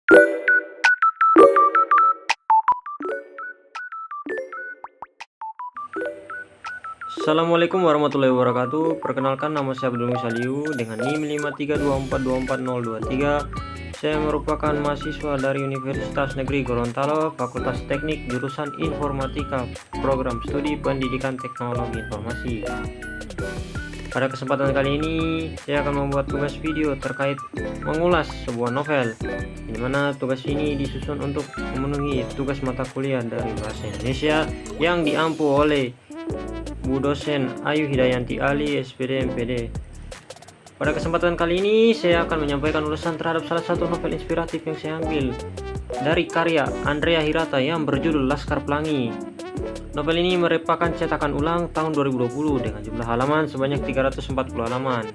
Assalamualaikum warahmatullahi wabarakatuh. Perkenalkan, nama saya Abdul Musaliu dengan NIM 532424023. Saya merupakan mahasiswa dari Universitas Negeri Gorontalo, Fakultas Teknik, jurusan Informatika, Program Studi Pendidikan Teknologi Informasi. Pada kesempatan kali ini, saya akan membuat tugas video terkait mengulas sebuah novel, di mana tugas ini disusun untuk memenuhi tugas mata kuliah dari Bahasa Indonesia yang diampu oleh Bu Dosen Ayu Hidayanti Ali, SPD MPD. Pada kesempatan kali ini saya akan menyampaikan ulasan terhadap salah satu novel inspiratif yang saya ambil dari karya Andrea Hirata yang berjudul Laskar Pelangi. Novel ini merupakan cetakan ulang tahun 2020 dengan jumlah halaman sebanyak 340 halaman.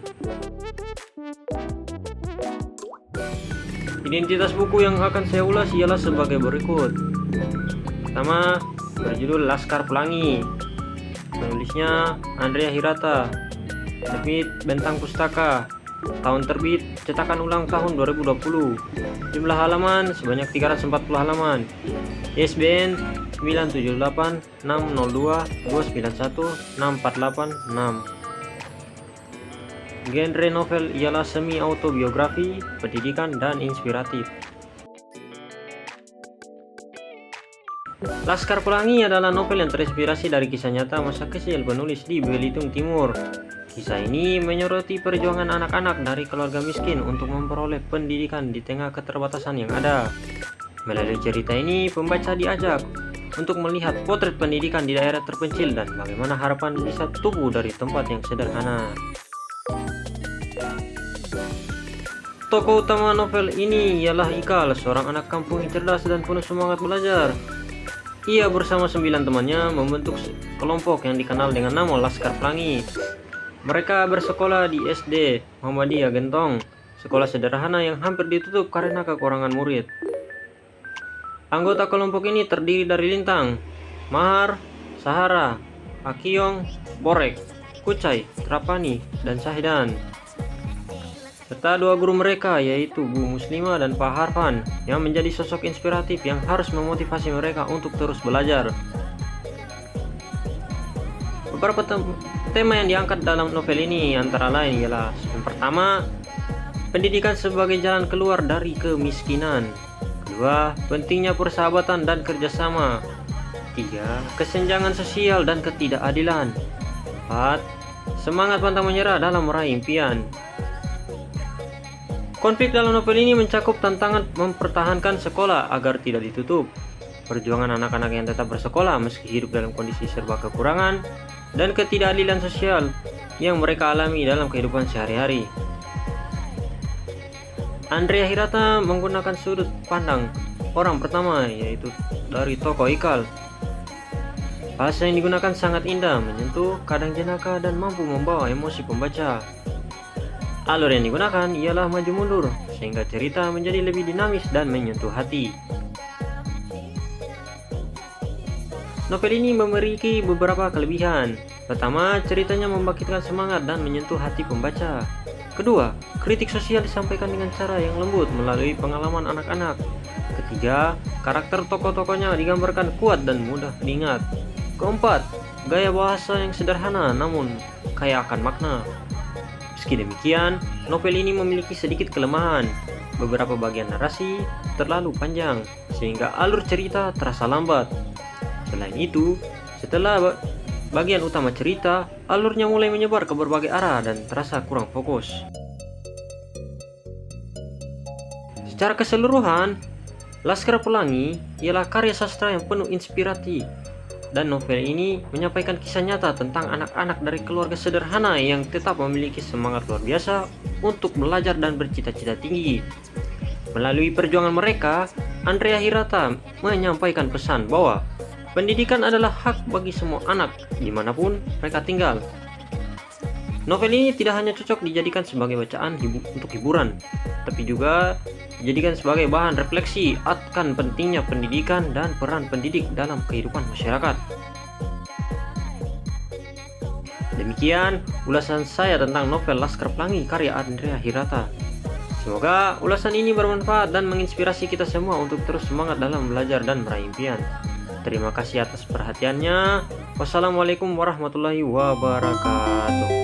Identitas buku yang akan saya ulas ialah sebagai berikut. Pertama, berjudul Laskar Pelangi. Penulisnya Andrea Hirata, terbit Bentang Pustaka, tahun terbit cetakan ulang tahun 2020, jumlah halaman sebanyak 340 halaman, ISBN 9786022916486. Genre novel ialah semi autobiografi, pendidikan, dan inspiratif. Laskar Pelangi adalah novel yang terinspirasi dari kisah nyata masa kecil penulis di Belitung Timur. Kisah ini menyoroti perjuangan anak-anak dari keluarga miskin untuk memperoleh pendidikan di tengah keterbatasan yang ada. Melalui cerita ini, pembaca diajak untuk melihat potret pendidikan di daerah terpencil dan bagaimana harapan bisa tumbuh dari tempat yang sederhana. Tokoh utama novel ini ialah Ikal, seorang anak kampung yang cerdas dan penuh semangat belajar. Ia bersama 9 temannya membentuk kelompok yang dikenal dengan nama Laskar Pelangi. Mereka bersekolah di SD Muhammadiyah Gentong, sekolah sederhana yang hampir ditutup karena kekurangan murid. Anggota kelompok ini terdiri dari Lintang, Mahar, Sahara, Akiong, Borek, Kucai, Trapani, dan Sahdan, serta 2 guru mereka yaitu Bu Muslimah dan Pak Harfan yang menjadi sosok inspiratif yang harus memotivasi mereka untuk terus belajar. Beberapa tema yang diangkat dalam novel ini antara lain ialah: yang pertama, pendidikan sebagai jalan keluar dari kemiskinan. Kedua, pentingnya persahabatan dan kerjasama. Tiga, kesenjangan sosial dan ketidakadilan. 4, semangat pantang menyerah dalam meraih impian. Konflik dalam novel ini mencakup tantangan mempertahankan sekolah agar tidak ditutup, perjuangan anak-anak yang tetap bersekolah meski hidup dalam kondisi serba kekurangan, dan ketidakadilan sosial yang mereka alami dalam kehidupan sehari-hari. Andrea Hirata menggunakan sudut pandang orang pertama, yaitu dari tokoh Ikal. Bahasa yang digunakan sangat indah, menyentuh, kadang jenaka, dan mampu membawa emosi pembaca. Alur yang digunakan ialah maju mundur, sehingga cerita menjadi lebih dinamis dan menyentuh hati. Novel ini memiliki beberapa kelebihan. Pertama, ceritanya membangkitkan semangat dan menyentuh hati pembaca. Kedua, kritik sosial disampaikan dengan cara yang lembut melalui pengalaman anak-anak. Ketiga, karakter tokoh-tokohnya digambarkan kuat dan mudah diingat. Keempat, gaya bahasa yang sederhana namun kaya akan makna. Meski demikian, novel ini memiliki sedikit kelemahan. Beberapa bagian narasi terlalu panjang, sehingga alur cerita terasa lambat. Selain itu, setelah bagian utama cerita, alurnya mulai menyebar ke berbagai arah dan terasa kurang fokus. Secara keseluruhan, Laskar Pelangi ialah karya sastra yang penuh inspirasi. Dan novel ini menyampaikan kisah nyata tentang anak-anak dari keluarga sederhana yang tetap memiliki semangat luar biasa untuk belajar dan bercita-cita tinggi. Melalui perjuangan mereka, Andrea Hirata menyampaikan pesan bahwa pendidikan adalah hak bagi semua anak dimanapun mereka tinggal. Novel ini tidak hanya cocok dijadikan sebagai bacaan untuk hiburan, tapi juga dijadikan sebagai bahan refleksi akan pentingnya pendidikan dan peran pendidik dalam kehidupan masyarakat. Demikian ulasan saya tentang novel Laskar Pelangi karya Andrea Hirata. Semoga ulasan ini bermanfaat dan menginspirasi kita semua untuk terus semangat dalam belajar dan meraih impian. Terima kasih atas perhatiannya. Wassalamualaikum warahmatullahi wabarakatuh.